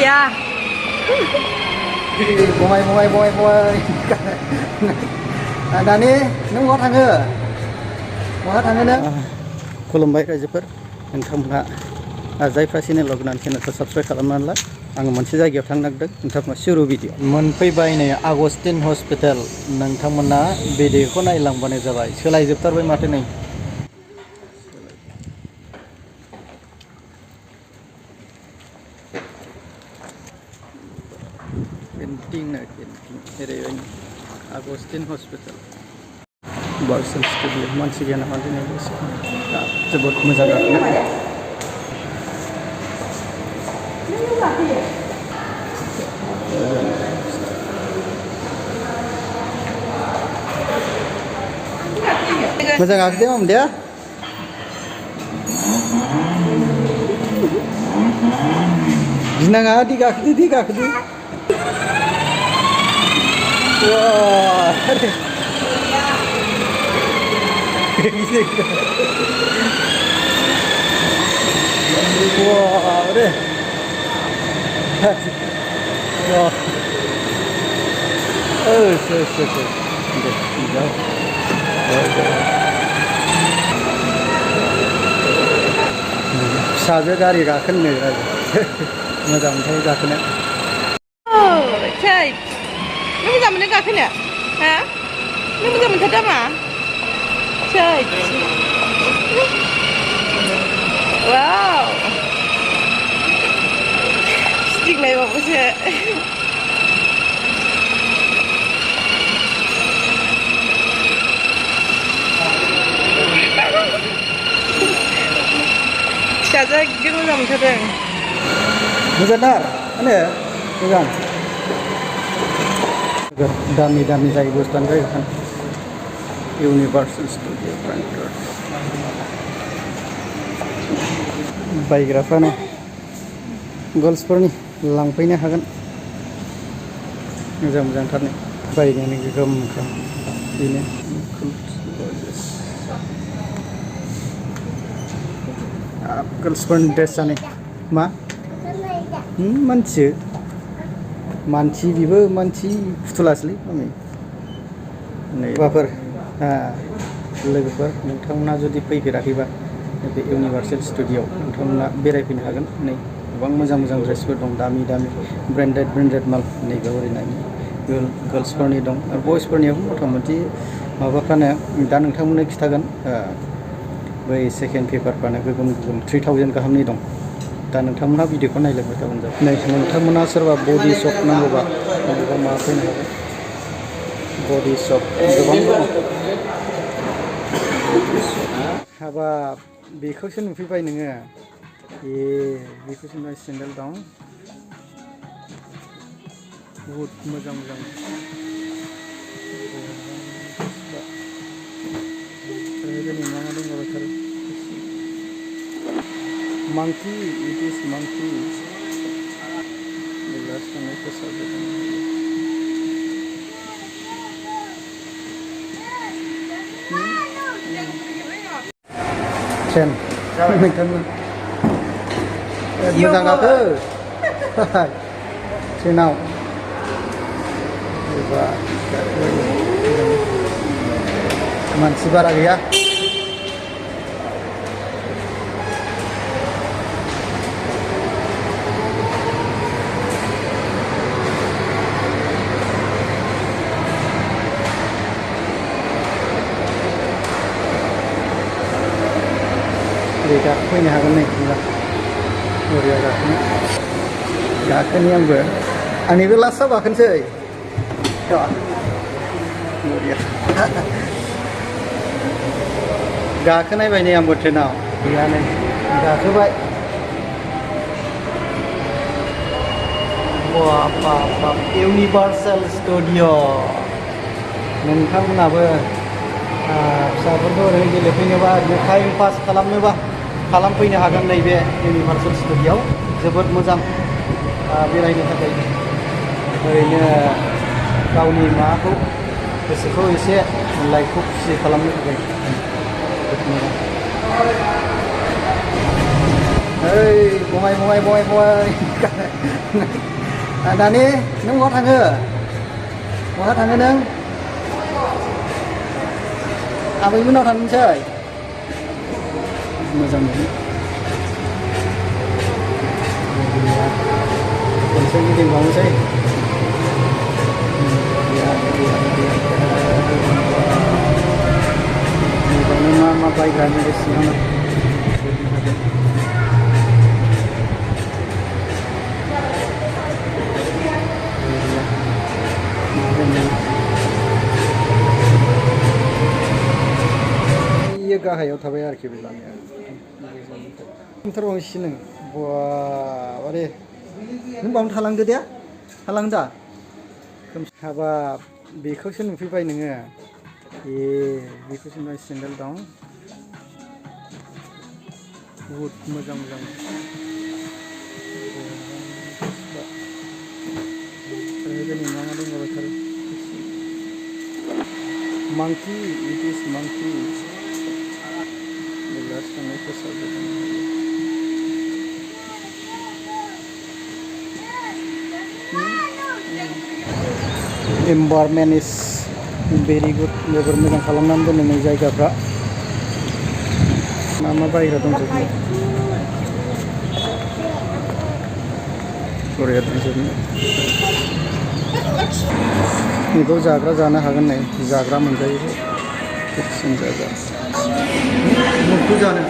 गैया बङाइ दानि नों बहा थाङो नों खुलुमबाय रायजोफोर नोंथांमोनहा जायफ्रा चेनेलाव गोनां चेनेलखौ साबस्क्राइब खालामनानै ला आङो मोनसे जायगायाव थांनो नागिरदों नोंथांमोना सिरु भिडिअ मोनफैबाय नै आगस्टिन हस्पिटाल नोंथांमोना भिडिअखौ नायलांबानो जाबाय सोलायजोबथारबाय माथो नै पेन्टिं ओरैबायदि आगस्टिन हस्पिटाल बारसेल स्टुडिअ मानसि गैया नामा दिनै जोबोद मोजां आरोना मोजां गाखोदो मामोन गिनाङा दि गाखोदो Wah, udah. Wah. फिसाजो गारि गाखोनो मोजां मोनथाय गाखोनो नों मोजां मोनो गाखोनो हा नों मोजां मोनथारदों मा वाव सिथिंलायबावोसो फिसाजोआ एकदम मोजां मोनथारदों मोजांथार माने मोजां दामि जायो बुस्थुआनो जायो इउनिभार्सेल स्टुडिअ ब्रेन्डेड बायग्राफ्रानो गर्ल्सफोरनि लांफैनो हागोन मोजांथारनो बायनायनि गोगोमखा बेनो गर्ल्सफोरनि ड्रेसानो मा मानसि बेबो मानसि फुथुलासोलै मामि नै माबाफोर लोगोफोर नोंथांमोना जुदि फैफेराखैबा बे इउनिभार्सेल स्टुडिअ नोंथांमोना बेरायफैनो हागोन नै गोबां मोजां ड्रेसफोर दं दामि ब्रेन्डेड माल नैबे ओरैनायनि गर्ल्सफोरनि दं आरो बयसफोरनियाव मथा मथि माबाफ्रानो दा नोंथांमोननो खिथागोन बै सेकेन्ड पेपारफ्रानो गोगोम 3000 गाहामनि दं दा नोंथांमोना भिडिअखौ नायलांबाय थाबानो जाबाय नै नोंथांमोना सोरबा बडि शप नांगौबा नोंबा मा फैनो हागोन बडि शप गोबां दं हाबाब बेखौसो नुफैबाय नोङो बेखौसो नुबाय सेन्देल दं बहुद मोजां मा दंबावथारो monkey it is monkey the last one I saw Chen moजां गाखो ट्रेनाव मानसि बारा गैया फैनो हागोन नै बरिया गाखोनि आंबो आंनिबो लास्टआव गाखोनोसै बरिया गाखोनायबाय नै आंबो ट्रेनाव गैया नै गाखोबाय बाब इउनिभार्सेल स्टुडिअ नोंथांमोनाबो फिसाफोरखौ ओरैनो गेलेफैनोबा टाइम पास खालामनोबा खालामफैनो हागोन नैबे इउनिभार्सेल स्टुडिअ जोबोद मोजां बेरायनो थाखाय ओरैनो गावनि माबाखौ गोसोखौ एसे लाइफखौ खुसि खालामनो थाखाय जोबोद मोजां बय दानि नों बहा थाङो नों आबैमोननाव थांनोसै मोजां मोनो खनसे गिदिंबावनोसै मोजाङै मा बायग्रा नैबे सिङावनो बेयो गाहायाव थाबाय आरोखि बे लामाया थारबावनोसै नों बारे नों बावनो थालांदो दे थालां दा हाबाब बेखौसो नुफैबाय नोङो बेखौसो नुबाय सेन्देल दं बहुद मोजां मा दंबावथारो monkey it is monkey the last one I saw environment is very good जोबोर मोजां खालामनानै दोननाय जायगाफ्रा मा बायग्रा दंजोबो बरिया दंजोबो बेखौ जाग्रा जानो हागोन नै जाग्रा मोनजायो फिक्सन जाग्रा मुगखौ जानो